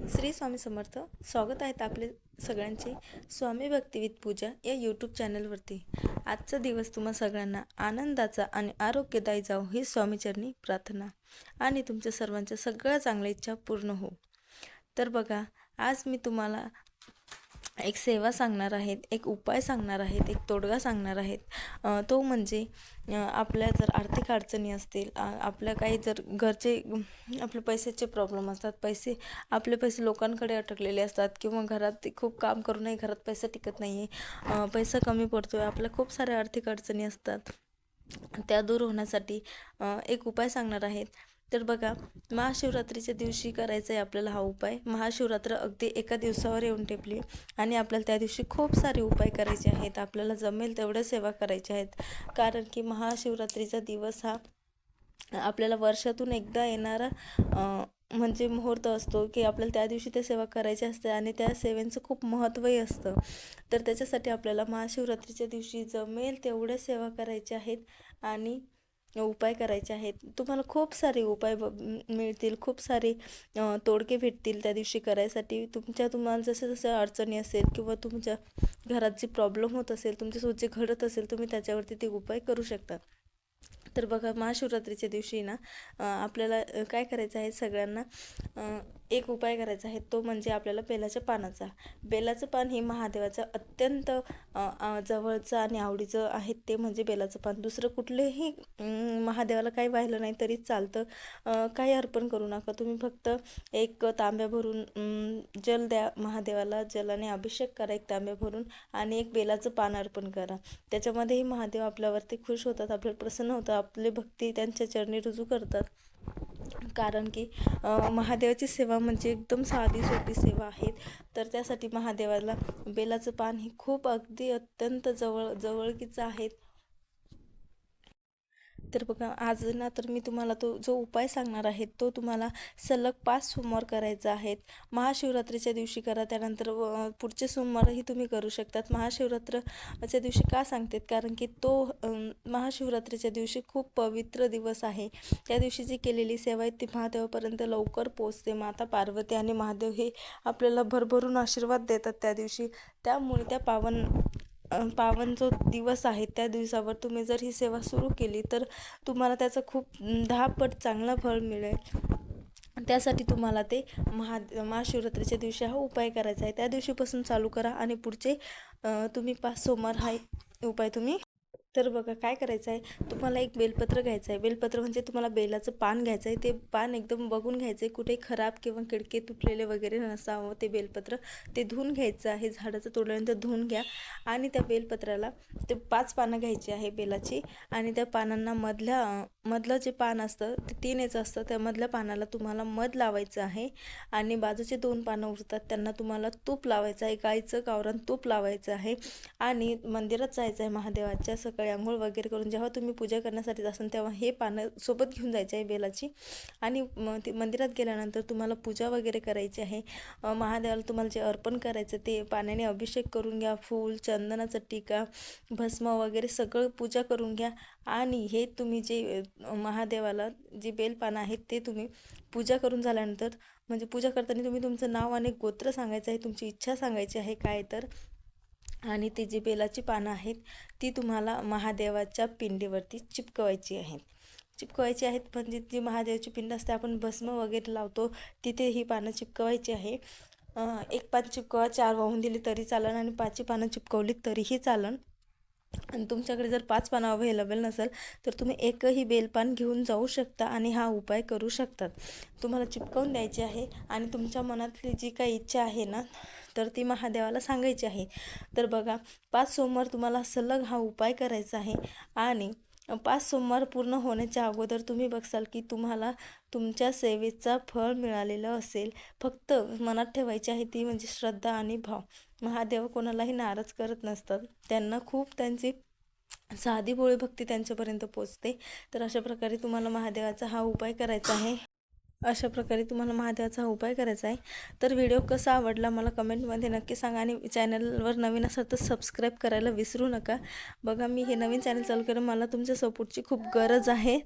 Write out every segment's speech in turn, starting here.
श्री स्वामी समर्थ. स्वागत आहेत आपले सगळ्यांचे स्वामी भक्ती विथ पूजा या यूट्यूब चॅनलवरती. आजचा दिवस तुम्हा सगळ्यांना आनंदाचा आणि आरोग्यदायी जाओ ही स्वामीचरणी प्रार्थना आणि तुमच्या सर्वांच्या सगळ्या चांगल्या इच्छा पूर्ण हो. तर बघा, आज मी तुम्हाला एक सेवा सांगणार आहेत, एक उपाय सांगणार आहेत, एक तोडगा सांगणार आहेत. तो म्हणजे आपल्या जर आर्थिक अडचणी असतील, आपल्या काही जर घरचे आपले पैशाचे प्रॉब्लेम असतात, आपले पैसे लोकांकडे अटकलेले असतात किंवा घरात खूप काम करूनही घरात पैसा टिकत नाही आहे, पैसा कमी पडतो आहे, आपल्या खूप साऱ्या आर्थिक अडचणी असतात, त्या दूर होण्यासाठी एक उपाय सांगणार आहेत. तर बघा, महाशिवरात्रीच्या दिवशी करायचा आहे आपल्याला हा उपाय. महाशिवरात्र अगदी एका दिवसावर येऊन टेपली आणि आपल्याला त्या दिवशी खूप सारे उपाय करायचे आहेत. आपल्याला जमेल तेवढ्या सेवा करायच्या आहेत, कारण की महाशिवरात्रीचा दिवस हा आपल्याला वर्षातून एकदा येणारा म्हणजे मुहूर्त असतो की आपल्याला त्या दिवशी ते सेवा करायची असते आणि त्या सेवेचं खूप महत्त्वही असतं. तर त्याच्यासाठी आपल्याला महाशिवरात्रीच्या दिवशी जमेल तेवढ्या सेवा करायच्या आहेत आणि उपाय करायचे आहेत. तुम्हाला खूप सारे उपाय मिळतील, खूप सारे तोडगे भेटतील त्या दिवशी करायसाठी. तुम्हाला जसं अडचणी असेल किंवा तुमच्या घरात जी प्रॉब्लेम होत असेल, तुमच्यासोबत जे घडत असेल, तुम्ही त्याच्यावरती ते उपाय करू शकता. तर बघा, महाशिवरात्रीच्या दिवशी ना आपल्याला काय करायचं आहे, सगळ्यांना एक उपाय करायचा आहे. तो म्हणजे आपल्याला बेलाच्या पानाचा. बेलाचं पान हे महादेवाचं अत्यंत जवळचं आणि आवडीचं आहे, ते म्हणजे बेलाचं पान. दुसरं कुठलेही महादेवाला काही वाहिलं नाही तरी चालतं, काही अर्पण करू नका. तुम्ही फक्त एक तांब्या भरून जल द्या महादेवाला, जलाने अभिषेक करा एक तांब्या भरून आणि एक बेलाचं पान अर्पण करा. त्याच्यामध्येही महादेव आपल्यावरती खुश होतात, आपल्याला प्रसन्न होतं, आपली भक्ती त्यांच्या चरणी रुजू करतात. कारण की महादेवाची सेवा म्हणजे एकदम साधी सोपी सेवा आहे. तर त्यासाठी महादेवाला बेलाचं पान हे खूप अगदी अत्यंत जवळकीचं आहे. तर बघा, आज ना तर मी तुम्हाला तो जो उपाय सांगणार आहे तो तुम्हाला सलग 5 सोमवार करायचा आहेत. महाशिवरात्रीच्या दिवशी करा, त्यानंतर पुढचे सोमवारही तुम्ही करू शकतात. महाशिवरात्रच्या दिवशी का सांगते, कारण की तो महाशिवरात्रीच्या दिवशी खूप पवित्र दिवस आहे. त्या दिवशी जी केलेली सेवा आहे ती महादेवापर्यंत लवकर पोचते. माता पार्वती आणि महादेव हे आपल्याला भरभरून आशीर्वाद देतात त्या दिवशी. त्यामुळे त्या पावन जो दिवस आहे त्या दिवसावर तुम्ही जर ही सेवा सुरू केली तर तुम्हाला त्याचं खूप 10 पट चांगला फळ मिळेल. त्यासाठी तुम्हाला ते महाशिवरात्रीच्या दिवशी हा उपाय करायचा आहे. त्या दिवशीपासून चालू करा आणि पुढचे तुम्ही 5 सोमवार हा उपाय तुम्ही. तर बघा, काय करायचं आहे, तुम्हाला एक बेलपत्र घ्यायचं आहे. बेलपत्र म्हणजे तुम्हाला बेलाचं पान घ्यायचं आहे. ते पान एकदम बघून घ्यायचं आहे, कुठे खराब किंवा किडके तुटलेले वगैरे नसावं ते बेलपत्र. ते धुवून घ्यायचं आहे, झाडाचं तोडल्यानंतर धुवून घ्या आणि त्या बेलपत्राला ते 5 पानं घ्यायची आहे बेलाची आणि त्या पानांना मधलं जे पान असतं ते 3 असतं, त्या मधल्या पानाला तुम्हाला मध लावायचं आहे आणि बाजूचे 2 पानं उरतात त्यांना तुम्हाला तूप लावायचं आहे, गाईचं गावरान तूप लावायचं आहे आणि मंदिरात जायचं आहे महादेवाच्या. सकाळी आंघोळ वगैरे करून जेव्हा तुम्ही पूजा करण्यासाठी जासाल तेव्हा हे पानं सोबत घेऊन जायचे आहे बेलाची आणि मंदिरात गेल्यानंतर तुम्हाला पूजा वगैरे करायची आहे. महादेवाला तुम्हाला जे अर्पण करायचं ते पाण्याने अभिषेक करून घ्या. फूल, चंदनाचा टिका, भस्म वगैरे सगळं पूजा करून घ्या आणि हे तुम्ही जे महादेवाला जे बेलपानं आहेत ते तुम्ही पूजा करून झाल्यानंतर, म्हणजे पूजा करताना तुम्ही तुमचं नाव आणि गोत्र सांगायचं आहे, तुमची इच्छा सांगायची आहे काय तर, आणि ती जी बेलाची पानं आहेत ती तुम्हाला महादेवाच्या पिंडीवरती चिपकवायची आहेत. म्हणजे जी महादेवाची पिंड असते, आपण भस्म वगैरे लावतो तिथे ही पानं चिपकवायची आहे. 1 पान चिपकवा, 4 वाहून दिली तरी चालन आणि 5ची पानं चिपकवली तरीही चालन. आणि तुमच्याकडे जर 5 पानं अवेलेबल नसेल तर तुम्ही एकही बेलपान घेऊन जाऊ शकता आणि हा उपाय करू शकतात. तुम्हाला चिपकवून द्यायचे आहे आणि तुमच्या मनातली जी काही इच्छा आहे ना तर ती महादेवाला सांगायची आहे. तर बघा, 5 सोमवार तुम्हाला सलग हा उपाय करायचा आहे आणि 5 सोमवार पूर्ण होण्याच्या अगोदर तुम्ही बघसाल की तुम्हाला तुमच्या सेवेचा फळ मिळालेलं असेल. फक्त मनात ठेवायची आहे ती म्हणजे श्रद्धा आणि भाव. महादेव कोणालाही नाराज करत नसतात, त्यांना खूप त्यांची साधी भोळी भक्ती त्यांच्यापर्यंत पोचते. तर अशा प्रकारे तुम्हाला महादेवाचा हा उपाय करायचा आहे. तर व्हिडिओ कसा आवडला मला कमेंटमध्ये नक्की सांगा आणि चॅनलवर नवीन असाल तर सबस्क्राईब करायला विसरू नका. बघा, मी हे नवीन चॅनल चालू करून मला तुमच्या सपोर्टची खूप गरज आहे.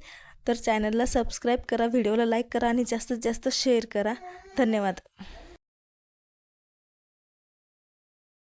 तर चॅनलला सबस्क्राईब करा, व्हिडिओला लाईक करा आणि जास्तीत जास्त शेअर करा. धन्यवाद.